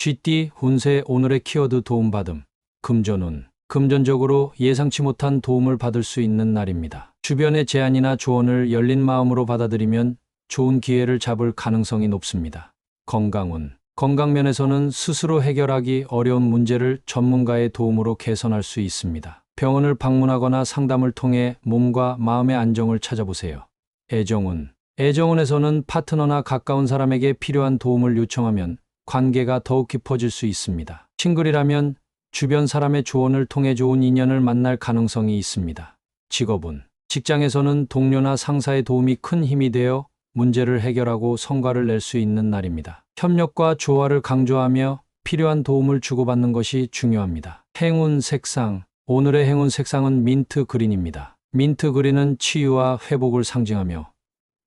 쥐띠 운세 오늘의 키워드 도움받음. 금전운. 금전적으로 예상치 못한 도움을 받을 수 있는 날입니다. 주변의 제안이나 조언을 열린 마음으로 받아들이면 좋은 기회를 잡을 가능성이 높습니다. 건강운. 건강면에서는 스스로 해결하기 어려운 문제를 전문가의 도움으로 개선할 수 있습니다. 병원을 방문하거나 상담을 통해 몸과 마음의 안정을 찾아보세요. 애정운. 애정운에서는 파트너나 가까운 사람에게 필요한 도움을 요청하면 관계가 더욱 깊어질 수 있습니다. 싱글이라면 주변 사람의 조언을 통해 좋은 인연을 만날 가능성이 있습니다. 직업운. 직장에서는 동료나 상사의 도움이 큰 힘이 되어 문제를 해결하고 성과를 낼 수 있는 날입니다. 협력과 조화를 강조하며 필요한 도움을 주고받는 것이 중요합니다. 행운 색상. 오늘의 행운 색상은 민트 그린입니다. 민트 그린은 치유와 회복을 상징하며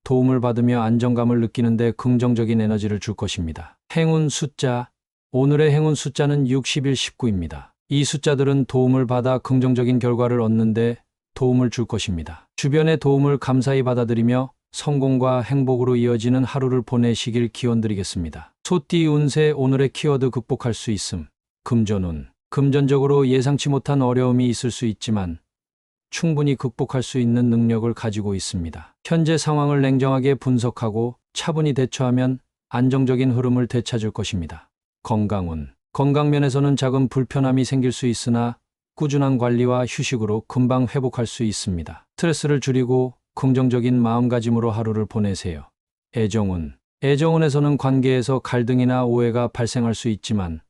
도움을 받으며 안정감을 느끼는데 긍정적인 에너지를 줄 것입니다. 행운 숫자. 오늘의 행운 숫자는 61, 19입니다. 이 숫자들은 도움을 받아 긍정적인 결과를 얻는데 도움을 줄 것입니다. 주변의 도움을 감사히 받아들이며 성공과 행복으로 이어지는 하루를 보내시길 기원드리겠습니다. 소띠 운세 오늘의 키워드 극복할 수 있음. 금전운. 금전적으로 예상치 못한 어려움이 있을 수 있지만 충분히 극복할 수 있는 능력을 가지고 있습니다. 현재 상황을 냉정하게 분석하고 차분히 대처하면 안정적인 흐름을 되찾을 것입니다. 건강운. 건강면에서는 작은 불편함이 생길 수 있으나 꾸준한 관리와 휴식으로 금방 회복할 수 있습니다. 스트레스를 줄이고 긍정적인 마음가짐으로 하루를 보내세요. 애정운. 애정운에서는 관계에서 갈등이나 오해가 발생할 수 있지만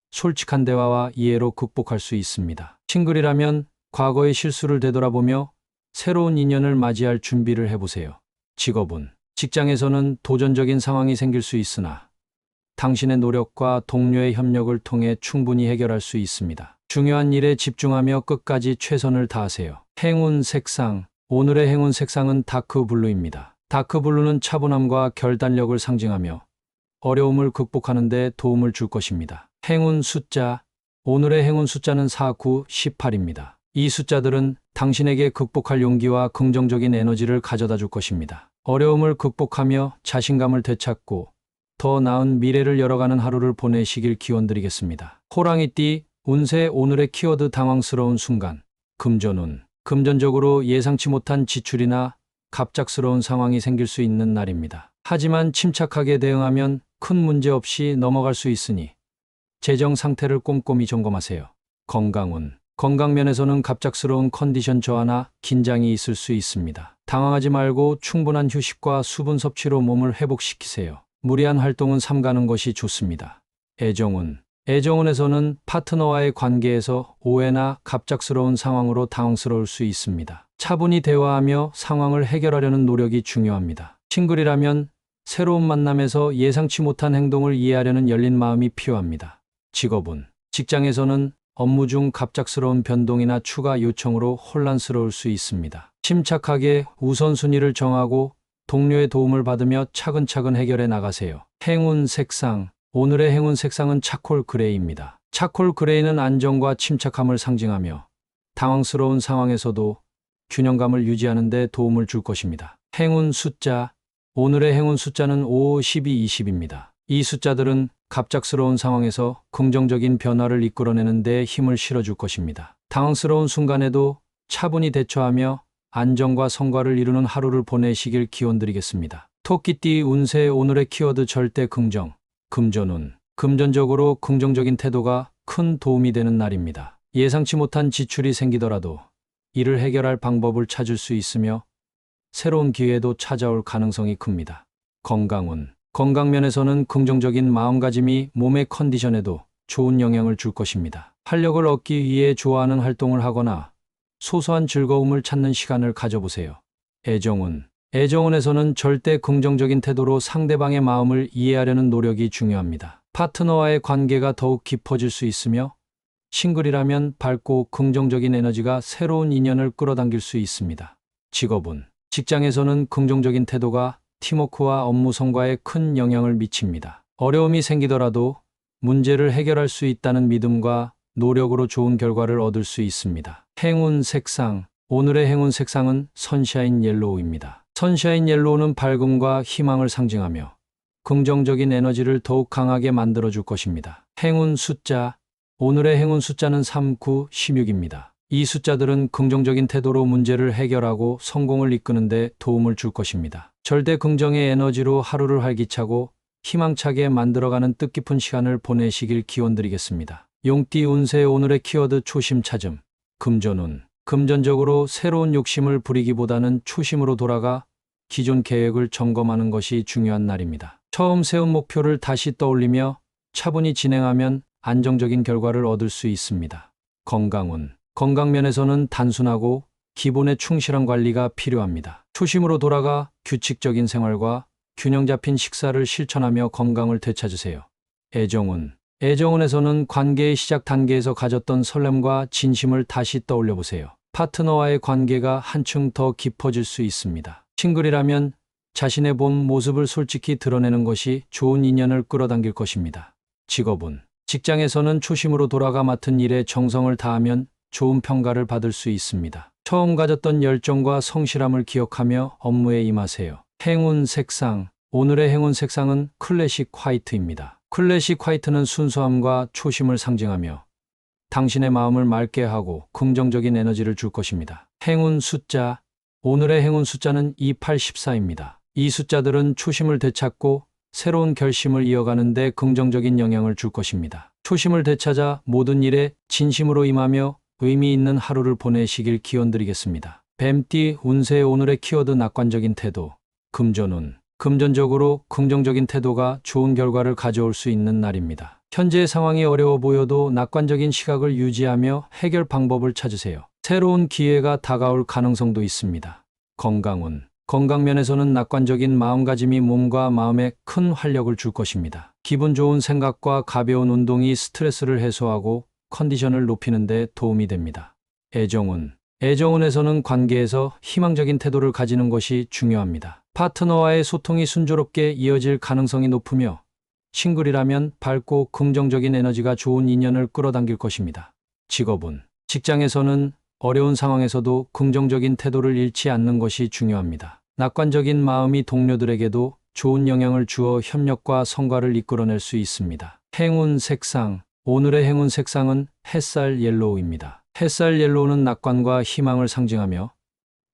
솔직한 대화와 이해로 극복할 수 있습니다. 싱글이라면 과거의 실수를 되돌아보며 새로운 인연을 맞이할 준비를 해보세요. 직업운. 직장에서는 도전적인 상황이 생길 수 있으나 당신의 노력과 동료의 협력을 통해 충분히 해결할 수 있습니다. 중요한 일에 집중하며 끝까지 최선을 다하세요. 행운 색상. 오늘의 행운 색상은 다크블루입니다. 다크블루는 차분함과 결단력을 상징하며 어려움을 극복하는 데 도움을 줄 것입니다. 행운 숫자. 오늘의 행운 숫자는 4, 9, 18입니다. 이 숫자들은 당신에게 극복할 용기와 긍정적인 에너지를 가져다 줄 것입니다. 어려움을 극복하며 자신감을 되찾고 더 나은 미래를 열어가는 하루를 보내시길 기원드리겠습니다. 호랑이띠 운세 오늘의 키워드 당황스러운 순간. 금전운. 금전적으로 예상치 못한 지출이나 갑작스러운 상황이 생길 수 있는 날입니다. 하지만 침착하게 대응하면 큰 문제 없이 넘어갈 수 있으니 재정 상태를 꼼꼼히 점검하세요. 건강운. 건강면에서는 갑작스러운 컨디션 저하나 긴장이 있을 수 있습니다. 당황하지 말고 충분한 휴식과 수분 섭취로 몸을 회복시키세요. 무리한 활동은 삼가는 것이 좋습니다. 애정운. 애정운에서는 파트너와의 관계에서 오해나 갑작스러운 상황으로 당황스러울 수 있습니다. 차분히 대화하며 상황을 해결하려는 노력이 중요합니다. 싱글이라면 새로운 만남에서 예상치 못한 행동을 이해하려는 열린 마음이 필요합니다. 직업운. 직장에서는 업무 중 갑작스러운 변동이나 추가 요청으로 혼란스러울 수 있습니다. 침착하게 우선순위를 정하고 동료의 도움을 받으며 차근차근 해결해 나가세요. 행운 색상. 오늘의 행운 색상은 차콜 그레이입니다. 차콜 그레이는 안정과 침착함을 상징하며 당황스러운 상황에서도 균형감을 유지하는 데 도움을 줄 것입니다. 행운 숫자. 오늘의 행운 숫자는 5, 12, 20입니다. 이 숫자들은 갑작스러운 상황에서 긍정적인 변화를 이끌어내는 데 힘을 실어줄 것입니다. 당황스러운 순간에도 차분히 대처하며 안정과 성과를 이루는 하루를 보내시길 기원드리겠습니다. 토끼띠 운세 오늘의 키워드 절대 긍정. 금전운. 금전적으로 긍정적인 태도가 큰 도움이 되는 날입니다. 예상치 못한 지출이 생기더라도 이를 해결할 방법을 찾을 수 있으며 새로운 기회도 찾아올 가능성이 큽니다. 건강운. 건강면에서는 긍정적인 마음가짐이 몸의 컨디션에도 좋은 영향을 줄 것입니다. 활력을 얻기 위해 좋아하는 활동을 하거나 소소한 즐거움을 찾는 시간을 가져보세요. 애정운. 애정운에서는 절대 긍정적인 태도로 상대방의 마음을 이해하려는 노력이 중요합니다. 파트너와의 관계가 더욱 깊어질 수 있으며 싱글이라면 밝고 긍정적인 에너지가 새로운 인연을 끌어당길 수 있습니다. 직업운. 직장에서는 긍정적인 태도가 팀워크와 업무 성과에 큰 영향을 미칩니다. 어려움이 생기더라도 문제를 해결할 수 있다는 믿음과 노력으로 좋은 결과를 얻을 수 있습니다. 행운 색상. 오늘의 행운 색상은 선샤인 옐로우입니다. 선샤인 옐로우는 밝음과 희망을 상징하며 긍정적인 에너지를 더욱 강하게 만들어줄 것입니다. 행운 숫자. 오늘의 행운 숫자는 3, 9, 16입니다. 이 숫자들은 긍정적인 태도로 문제를 해결하고 성공을 이끄는데 도움을 줄 것입니다. 절대 긍정의 에너지로 하루를 활기차고 희망차게 만들어가는 뜻깊은 시간을 보내시길 기원드리겠습니다. 용띠 운세. 오늘의 키워드 초심 찾음. 금전운. 금전적으로 새로운 욕심을 부리기보다는 초심으로 돌아가 기존 계획을 점검하는 것이 중요한 날입니다. 처음 세운 목표를 다시 떠올리며 차분히 진행하면 안정적인 결과를 얻을 수 있습니다. 건강운. 건강면에서는 단순하고 기본에 충실한 관리가 필요합니다. 초심으로 돌아가 규칙적인 생활과 균형 잡힌 식사를 실천하며 건강을 되찾으세요. 애정운. 애정운에서는 관계의 시작 단계에서 가졌던 설렘과 진심을 다시 떠올려 보세요. 파트너와의 관계가 한층 더 깊어질 수 있습니다. 싱글이라면 자신의 본 모습을 솔직히 드러내는 것이 좋은 인연을 끌어당길 것입니다. 직업운. 직장에서는 초심으로 돌아가 맡은 일에 정성을 다하면 좋은 평가를 받을 수 있습니다. 처음 가졌던 열정과 성실함을 기억하며 업무에 임하세요. 행운 색상. 오늘의 행운 색상은 클래식 화이트입니다. 클래식 화이트는 순수함과 초심을 상징하며 당신의 마음을 맑게 하고 긍정적인 에너지를 줄 것입니다. 행운 숫자. 오늘의 행운 숫자는 2814입니다. 이 숫자들은 초심을 되찾고 새로운 결심을 이어가는 데 긍정적인 영향을 줄 것입니다. 초심을 되찾아 모든 일에 진심으로 임하며 의미 있는 하루를 보내시길 기원드리겠습니다. 뱀띠 운세. 오늘의 키워드 낙관적인 태도. 금전운. 금전적으로 긍정적인 태도가 좋은 결과를 가져올 수 있는 날입니다. 현재의 상황이 어려워 보여도 낙관적인 시각을 유지하며 해결 방법을 찾으세요. 새로운 기회가 다가올 가능성도 있습니다. 건강운. 건강면에서는 낙관적인 마음가짐이 몸과 마음에 큰 활력을 줄 것입니다. 기분 좋은 생각과 가벼운 운동이 스트레스를 해소하고 컨디션을 높이는 데 도움이 됩니다. 애정운. 애정운에서는 관계에서 희망적인 태도를 가지는 것이 중요합니다. 파트너와의 소통이 순조롭게 이어질 가능성이 높으며 싱글이라면 밝고 긍정적인 에너지가 좋은 인연을 끌어당길 것입니다. 직업운. 직장에서는 어려운 상황에서도 긍정적인 태도를 잃지 않는 것이 중요합니다. 낙관적인 마음이 동료들에게도 좋은 영향을 주어 협력과 성과를 이끌어낼 수 있습니다. 행운 색상. 오늘의 행운 색상은 햇살 옐로우입니다. 햇살 옐로우는 낙관과 희망을 상징하며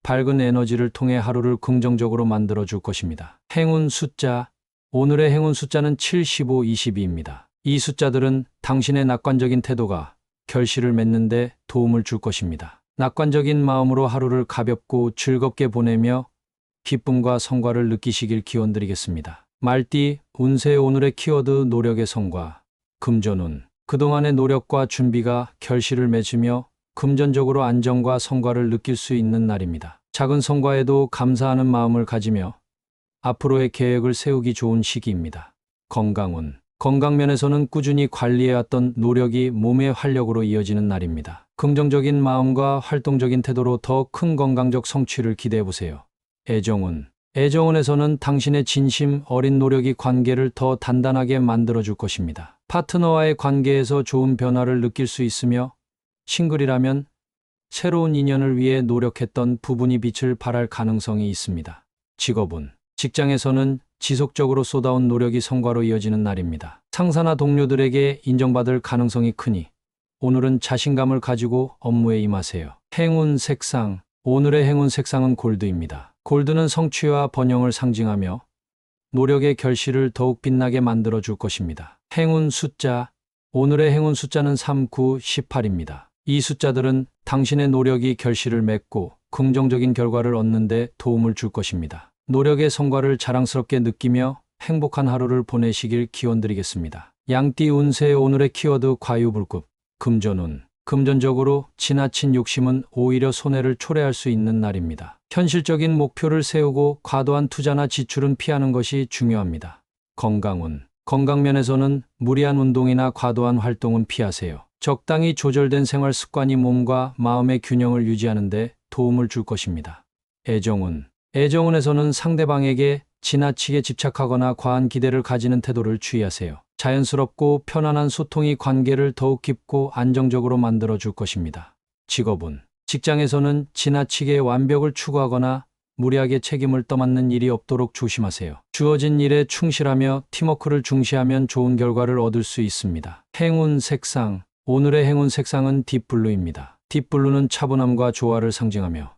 밝은 에너지를 통해 하루를 긍정적으로 만들어 줄 것입니다. 행운 숫자. 오늘의 행운 숫자는 7, 15, 22입니다. 이 숫자들은 당신의 낙관적인 태도가 결실을 맺는 데 도움을 줄 것입니다. 낙관적인 마음으로 하루를 가볍고 즐겁게 보내며 기쁨과 성과를 느끼시길 기원드리겠습니다. 말띠 운세. 오늘의 키워드 노력의 성과. 금전운. 그동안의 노력과 준비가 결실을 맺으며 금전적으로 안정과 성과를 느낄 수 있는 날입니다. 작은 성과에도 감사하는 마음을 가지며 앞으로의 계획을 세우기 좋은 시기입니다. 건강운. 건강면에서는 꾸준히 관리해왔던 노력이 몸의 활력으로 이어지는 날입니다. 긍정적인 마음과 활동적인 태도로 더 큰 건강적 성취를 기대해보세요. 애정운. 애정운에서는 당신의 진심 어린 노력이 관계를 더 단단하게 만들어줄 것입니다. 파트너와의 관계에서 좋은 변화를 느낄 수 있으며 싱글이라면 새로운 인연을 위해 노력했던 부분이 빛을 발할 가능성이 있습니다. 직업운. 직장에서는 지속적으로 쏟아온 노력이 성과로 이어지는 날입니다. 상사나 동료들에게 인정받을 가능성이 크니 오늘은 자신감을 가지고 업무에 임하세요. 행운 색상. 오늘의 행운 색상은 골드입니다. 골드는 성취와 번영을 상징하며 노력의 결실을 더욱 빛나게 만들어 줄 것입니다. 행운 숫자. 오늘의 행운 숫자는 3, 9, 18입니다. 이 숫자들은 당신의 노력이 결실을 맺고 긍정적인 결과를 얻는 데 도움을 줄 것입니다. 노력의 성과를 자랑스럽게 느끼며 행복한 하루를 보내시길 기원드리겠습니다. 양띠 운세. 오늘의 키워드 과유불급. 금전운. 금전적으로 지나친 욕심은 오히려 손해를 초래할 수 있는 날입니다. 현실적인 목표를 세우고 과도한 투자나 지출은 피하는 것이 중요합니다. 건강운. 건강면에서는 무리한 운동이나 과도한 활동은 피하세요. 적당히 조절된 생활 습관이 몸과 마음의 균형을 유지하는 데 도움을 줄 것입니다. 애정운. 애정운에서는 상대방에게 지나치게 집착하거나 과한 기대를 가지는 태도를 주의하세요. 자연스럽고 편안한 소통이 관계를 더욱 깊고 안정적으로 만들어 줄 것입니다. 직업운. 직장에서는 지나치게 완벽을 추구하거나 무리하게 책임을 떠맡는 일이 없도록 조심하세요. 주어진 일에 충실하며 팀워크를 중시하면 좋은 결과를 얻을 수 있습니다. 행운 색상. 오늘의 행운 색상은 딥블루입니다. 딥블루는 차분함과 조화를 상징하며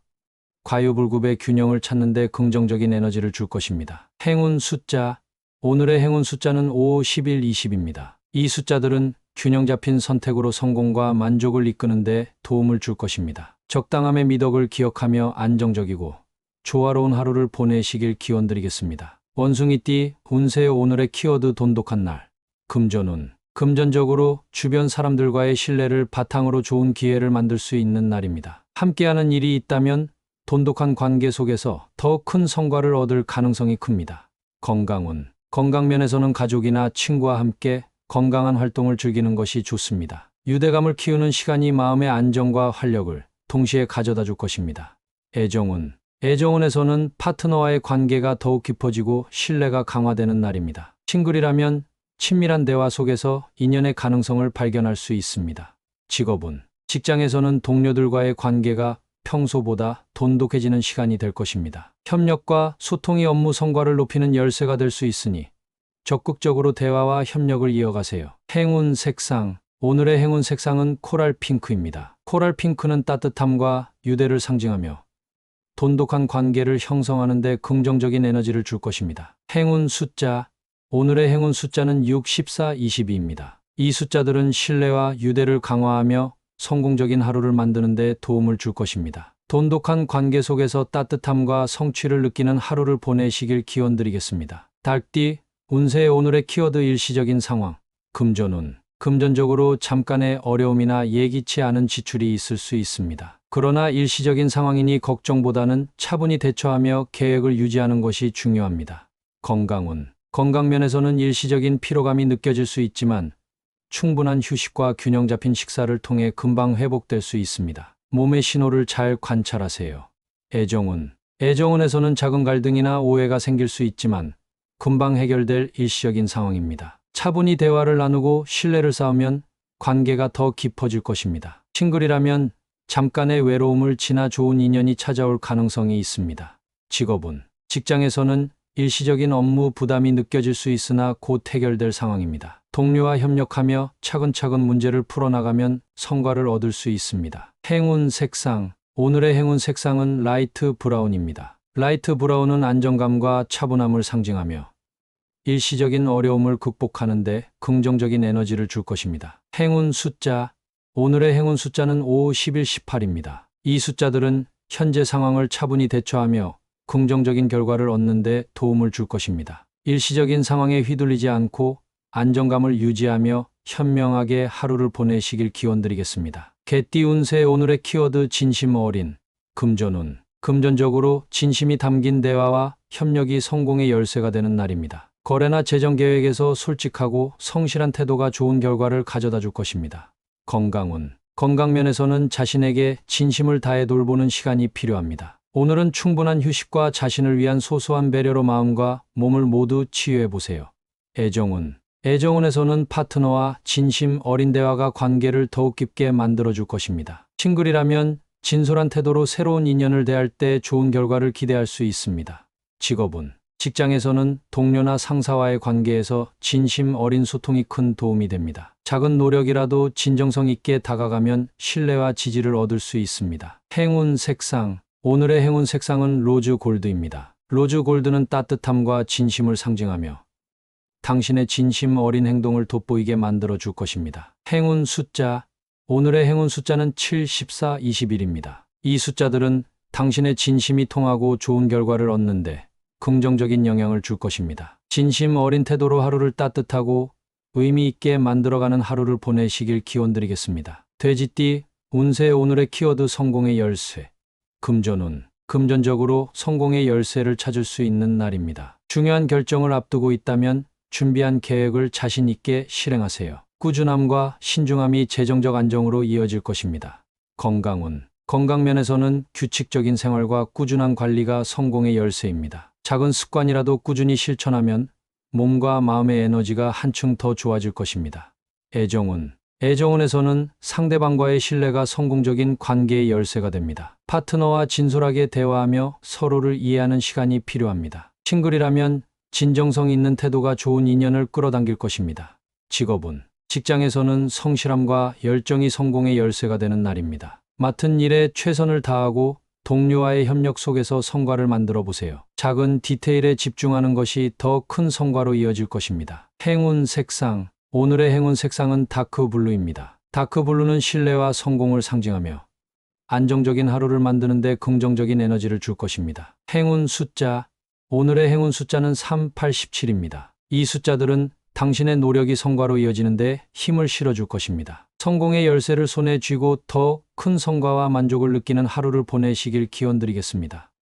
과유불급의 균형을 찾는 데 긍정적인 에너지를 줄 것입니다. 행운 숫자. 오늘의 행운 숫자는 5, 11, 20입니다. 이 숫자들은 균형 잡힌 선택으로 성공과 만족을 이끄는 데 도움을 줄 것입니다. 적당함의 미덕을 기억하며 안정적이고 조화로운 하루를 보내시길 기원드리겠습니다. 원숭이띠. 운세. 오늘의 키워드 돈독한 날. 금전운. 금전적으로 주변 사람들과의 신뢰를 바탕으로 좋은 기회를 만들 수 있는 날입니다. 함께하는 일이 있다면 돈독한 관계 속에서 더 큰 성과를 얻을 가능성이 큽니다. 건강운. 건강면에서는 가족이나 친구와 함께 건강한 활동을 즐기는 것이 좋습니다. 유대감을 키우는 시간이 마음의 안정과 활력을 동시에 가져다 줄 것입니다. 애정운. 애정운에서는 파트너와의 관계가 더욱 깊어지고 신뢰가 강화되는 날입니다. 싱글이라면 친밀한 대화 속에서 인연의 가능성을 발견할 수 있습니다. 직업운. 직장에서는 동료들과의 관계가 평소보다 돈독해지는 시간이 될 것입니다. 협력과 소통이 업무 성과를 높이는 열쇠가 될 수 있으니 적극적으로 대화와 협력을 이어가세요. 행운 색상. 오늘의 행운 색상은 코랄 핑크입니다. 코랄 핑크는 따뜻함과 유대를 상징하며 돈독한 관계를 형성하는 데 긍정적인 에너지를 줄 것입니다. 행운 숫자. 오늘의 행운 숫자는 6, 14, 22입니다. 이 숫자들은 신뢰와 유대를 강화하며 성공적인 하루를 만드는 데 도움을 줄 것입니다. 돈독한 관계 속에서 따뜻함과 성취를 느끼는 하루를 보내시길 기원드리겠습니다. 닭띠. 운세의 오늘의 키워드 일시적인 상황. 금전운. 금전적으로 잠깐의 어려움이나 예기치 않은 지출이 있을 수 있습니다. 그러나 일시적인 상황이니 걱정보다는 차분히 대처하며 계획을 유지하는 것이 중요합니다. 건강운. 건강면에서는 일시적인 피로감이 느껴질 수 있지만 충분한 휴식과 균형 잡힌 식사를 통해 금방 회복될 수 있습니다. 몸의 신호를 잘 관찰하세요. 애정운. 애정운에서는 작은 갈등이나 오해가 생길 수 있지만 금방 해결될 일시적인 상황입니다. 차분히 대화를 나누고 신뢰를 쌓으면 관계가 더 깊어질 것입니다. 싱글이라면 잠깐의 외로움을 지나 좋은 인연이 찾아올 가능성이 있습니다. 직업운. 직장에서는 일시적인 업무 부담이 느껴질 수 있으나 곧 해결될 상황입니다. 동료와 협력하며 차근차근 문제를 풀어나가면 성과를 얻을 수 있습니다. 행운 색상. 오늘의 행운 색상은 라이트 브라운입니다. 라이트 브라운은 안정감과 차분함을 상징하며 일시적인 어려움을 극복하는 데 긍정적인 에너지를 줄 것입니다. 행운 숫자. 오늘의 행운 숫자는 5, 11, 18입니다. 이 숫자들은 현재 상황을 차분히 대처하며 긍정적인 결과를 얻는 데 도움을 줄 것입니다. 일시적인 상황에 휘둘리지 않고 안정감을 유지하며 현명하게 하루를 보내시길 기원드리겠습니다. 개띠 운세. 오늘의 키워드 진심 어린. 금전운. 금전적으로 진심이 담긴 대화와 협력이 성공의 열쇠가 되는 날입니다. 거래나 재정 계획에서 솔직하고 성실한 태도가 좋은 결과를 가져다 줄 것입니다. 건강운. 건강면에서는 자신에게 진심을 다해 돌보는 시간이 필요합니다. 오늘은 충분한 휴식과 자신을 위한 소소한 배려로 마음과 몸을 모두 치유해 보세요. 애정운. 애정운에서는 파트너와 진심 어린 대화가 관계를 더욱 깊게 만들어 줄 것입니다. 싱글이라면 진솔한 태도로 새로운 인연을 대할 때 좋은 결과를 기대할 수 있습니다. 직업운. 직장에서는 동료나 상사와의 관계에서 진심 어린 소통이 큰 도움이 됩니다. 작은 노력이라도 진정성 있게 다가가면 신뢰와 지지를 얻을 수 있습니다. 행운 색상. 오늘의 행운 색상은 로즈 골드입니다. 로즈 골드는 따뜻함과 진심을 상징하며 당신의 진심 어린 행동을 돋보이게 만들어 줄 것입니다. 행운 숫자. 오늘의 행운 숫자는 7, 14, 21입니다. 이 숫자들은 당신의 진심이 통하고 좋은 결과를 얻는데 긍정적인 영향을 줄 것입니다. 진심 어린 태도로 하루를 따뜻하고 의미 있게 만들어가는 하루를 보내시길 기원드리겠습니다. 돼지띠 운세. 오늘의 키워드 성공의 열쇠. 금전운. 금전적으로 성공의 열쇠를 찾을 수 있는 날입니다. 중요한 결정을 앞두고 있다면 준비한 계획을 자신 있게 실행하세요. 꾸준함과 신중함이 재정적 안정으로 이어질 것입니다. 건강운. 건강면에서는 규칙적인 생활과 꾸준한 관리가 성공의 열쇠입니다. 작은 습관이라도 꾸준히 실천하면 몸과 마음의 에너지가 한층 더 좋아질 것입니다. 애정운. 애정운에서는 상대방과의 신뢰가 성공적인 관계의 열쇠가 됩니다. 파트너와 진솔하게 대화하며 서로를 이해하는 시간이 필요합니다. 싱글이라면 진정성 있는 태도가 좋은 인연을 끌어당길 것입니다. 직업운. 직장에서는 성실함과 열정이 성공의 열쇠가 되는 날입니다. 맡은 일에 최선을 다하고 동료와의 협력 속에서 성과를 만들어 보세요. 작은 디테일에 집중하는 것이 더 큰 성과로 이어질 것입니다. 행운 색상. 오늘의 행운 색상은 다크블루입니다. 다크블루는 신뢰와 성공을 상징하며 안정적인 하루를 만드는 데 긍정적인 에너지를 줄 것입니다. 행운 숫자. 오늘의 행운 숫자는 3, 8, 17입니다. 이 숫자들은 당신의 노력이 성과로 이어지는데 힘을 실어줄 것입니다. 성공의 열쇠를 손에 쥐고 더 큰 성과와 만족을 느끼는 하루를 보내시길 기원드리겠습니다.